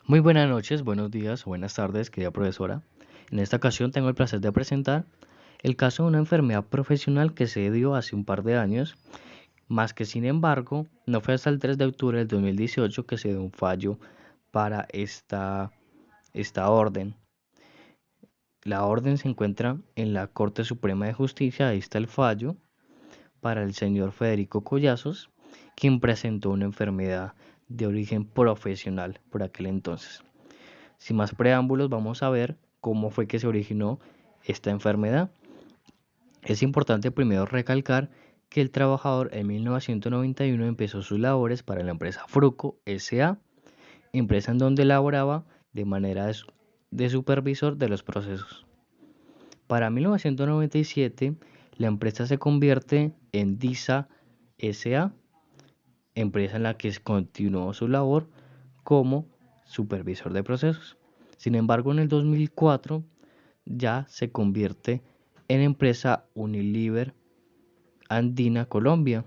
Muy buenas noches, buenos días o buenas tardes, querida profesora. En esta ocasión tengo el placer de presentar el caso de una enfermedad profesional que se dio hace un par de años, más que sin embargo, no fue hasta el 3 de octubre del 2018 que se dio un fallo para esta orden. La orden se encuentra en la Corte Suprema de Justicia, ahí está el fallo para el señor Federico Collazos, quien presentó una enfermedad de origen profesional por aquel entonces. Sin más preámbulos, vamos a ver cómo fue que se originó esta enfermedad. Es importante primero recalcar que el trabajador en 1991 empezó sus labores para la empresa Fruco S.A., empresa en donde laboraba de manera de supervisor de los procesos. Para 1997, la empresa se convierte en DISA S.A., empresa en la que continuó su labor como supervisor de procesos. Sin embargo, en el 2004 ya se convierte en empresa Unilever Andina Colombia,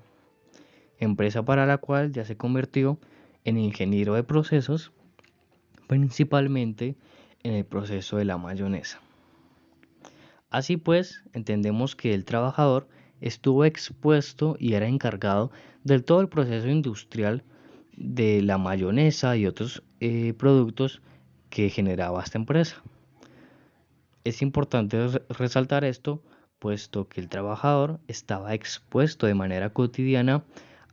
empresa para la cual ya se convirtió en ingeniero de procesos, principalmente en el proceso de la mayonesa. Así pues, entendemos que el trabajador estuvo expuesto y era encargado del todo el proceso industrial de la mayonesa y otros productos que generaba esta empresa. Es importante resaltar esto, puesto que el trabajador estaba expuesto de manera cotidiana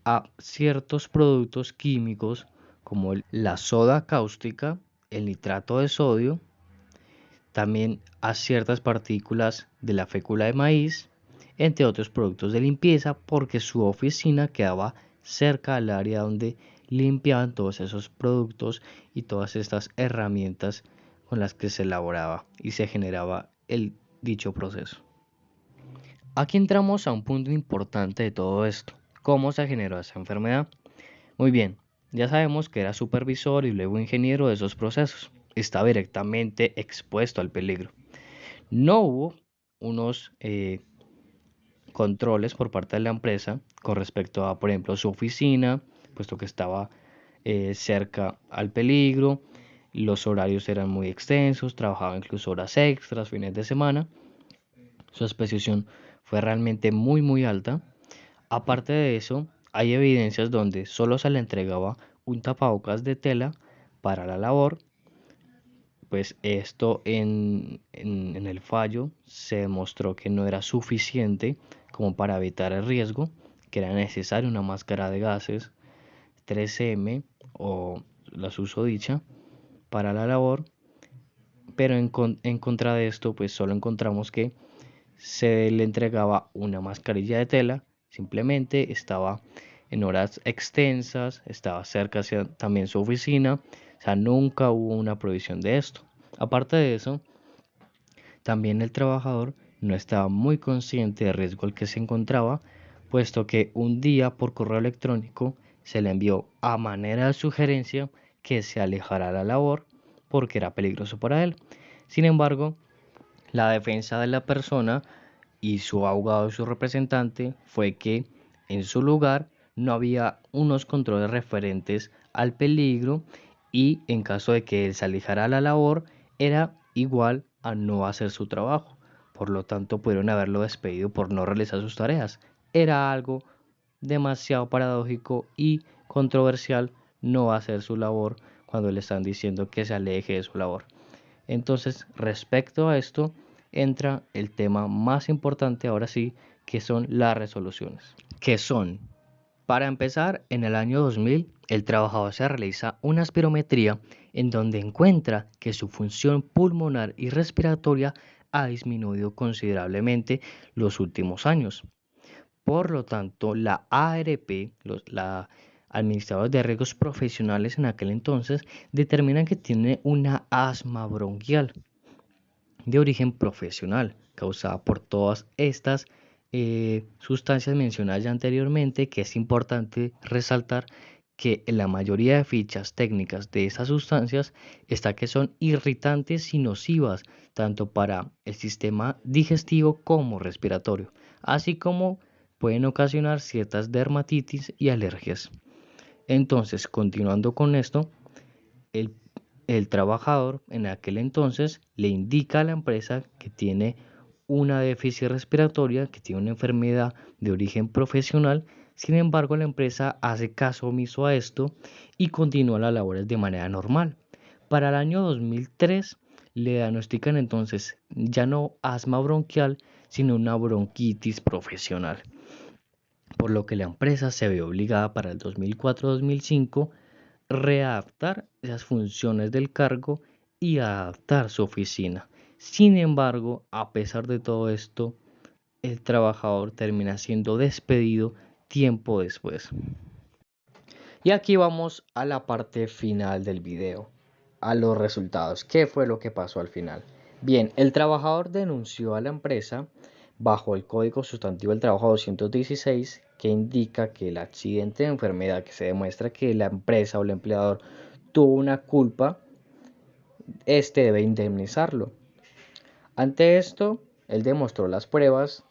a ciertos productos químicos como la soda cáustica, el nitrato de sodio, también a ciertas partículas de la fécula de maíz, entre otros productos de limpieza, porque su oficina quedaba cerca al área donde limpiaban todos esos productos y todas estas herramientas con las que se elaboraba y se generaba el dicho proceso. Aquí entramos a un punto importante de todo esto. ¿Cómo se generó esa enfermedad? Muy bien, ya sabemos que era supervisor y luego ingeniero de esos procesos. Estaba directamente expuesto al peligro. No hubo unos controles por parte de la empresa con respecto a, por ejemplo, su oficina, puesto que estaba cerca al peligro. Los horarios eran muy extensos, trabajaba incluso horas extras, fines de semana. Su exposición fue realmente muy alta. Aparte de eso, hay evidencias donde solo se le entregaba un tapabocas de tela para la labor. Pues esto en el fallo se demostró que no era suficiente como para evitar el riesgo, que era necesaria una máscara de gases 3M o la susodicha para la labor, pero en contra de esto pues solo encontramos que se le entregaba una mascarilla de tela, simplemente estaba en horas extensas, estaba cerca hacia también su oficina, o sea, nunca hubo una provisión de esto. Aparte de eso, también el trabajador no estaba muy consciente del riesgo al que se encontraba, puesto que un día por correo electrónico se le envió a manera de sugerencia que se alejara de la labor porque era peligroso para él. Sin embargo, la defensa de la persona y su abogado y su representante fue que en su lugar no había unos controles referentes al peligro y en caso de que él se alejara a la labor era igual a no hacer su trabajo. Por lo tanto, pudieron haberlo despedido por no realizar sus tareas. Era algo demasiado paradójico y controversial no hacer su labor cuando le están diciendo que se aleje de su labor. Entonces, respecto a esto, entra el tema más importante ahora sí, que son las resoluciones. ¿Qué son? Para empezar, en el año 2000, el trabajador se realiza una espirometría en donde encuentra que su función pulmonar y respiratoria ha disminuido considerablemente los últimos años. Por lo tanto, la ARP, la Administradora de Riesgos Profesionales en aquel entonces, determinan que tiene una asma bronquial de origen profesional, causada por todas estas sustancias mencionadas ya anteriormente, que es importante resaltar que en la mayoría de fichas técnicas de esas sustancias está que son irritantes y nocivas tanto para el sistema digestivo como respiratorio, así como pueden ocasionar ciertas dermatitis y alergias. Entonces, continuando con esto, el el trabajador en aquel entonces le indica a la empresa que tiene una déficit respiratoria, que tiene una enfermedad de origen profesional. Sin embargo, la empresa hace caso omiso a esto y continúa las labores de manera normal. Para el año 2003 le diagnostican entonces ya no asma bronquial, sino una bronquitis profesional, por lo que la empresa se ve obligada para el 2004-2005 readaptar esas funciones del cargo y adaptar su oficina. Sin embargo, a pesar de todo esto, el trabajador termina siendo despedido tiempo después. Y aquí vamos a la parte final del video, a los resultados. ¿Qué fue lo que pasó al final? Bien, el trabajador denunció a la empresa bajo el Código Sustantivo del Trabajo 216, que indica que el accidente de enfermedad que se demuestra que la empresa o el empleador tuvo una culpa, este debe indemnizarlo. Ante esto, él demostró las pruebas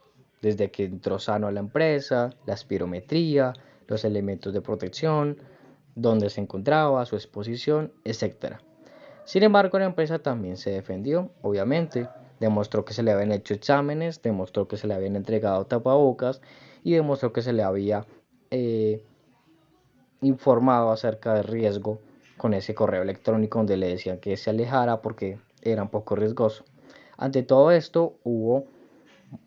desde que entró sano a la empresa, la espirometría, los elementos de protección, dónde se encontraba, su exposición, etc. Sin embargo, la empresa también se defendió, obviamente, demostró que se le habían hecho exámenes, demostró que se le habían entregado tapabocas y demostró que se le había informado acerca del riesgo con ese correo electrónico donde le decían que se alejara porque era un poco riesgoso. Ante todo esto hubo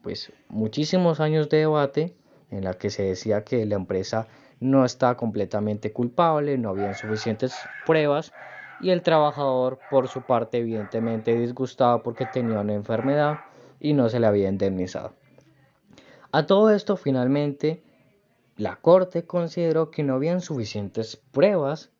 pues muchísimos años de debate en la que se decía que la empresa no estaba completamente culpable, no había suficientes pruebas y el trabajador por su parte evidentemente disgustado porque tenía una enfermedad y no se le había indemnizado. A todo esto finalmente la corte consideró que no habían suficientes pruebas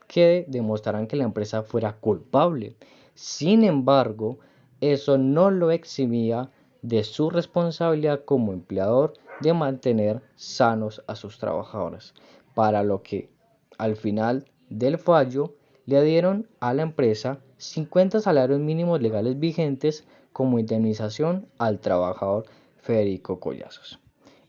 que demostraran que la empresa fuera culpable. Sin embargo, eso no lo eximía de su responsabilidad como empleador de mantener sanos a sus trabajadores, para lo que al final del fallo le dieron a la empresa 50 salarios mínimos legales vigentes como indemnización al trabajador Federico Collazos.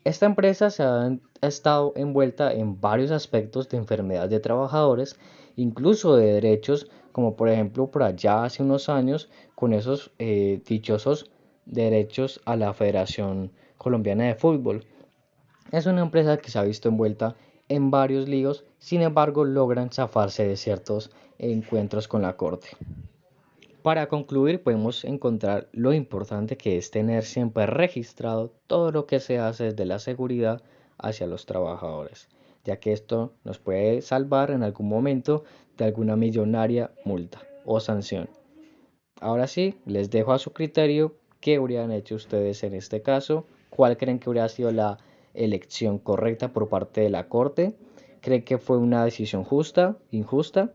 Esta empresa se ha estado envuelta en varios aspectos de enfermedades de trabajadores, incluso de derechos, como por ejemplo por allá hace unos años con esos dichosos derechos a la Federación Colombiana de Fútbol. Es una empresa que se ha visto envuelta en varios líos, sin embargo logran zafarse de ciertos encuentros con la corte. Para concluir, podemos encontrar lo importante que es tener siempre registrado todo lo que se hace desde la seguridad hacia los trabajadores, ya que esto nos puede salvar en algún momento de alguna millonaria multa o sanción. Ahora sí, les dejo a su criterio qué habrían hecho ustedes en este caso, cuál creen que habría sido la elección correcta por parte de la corte, creen que fue una decisión justa, injusta.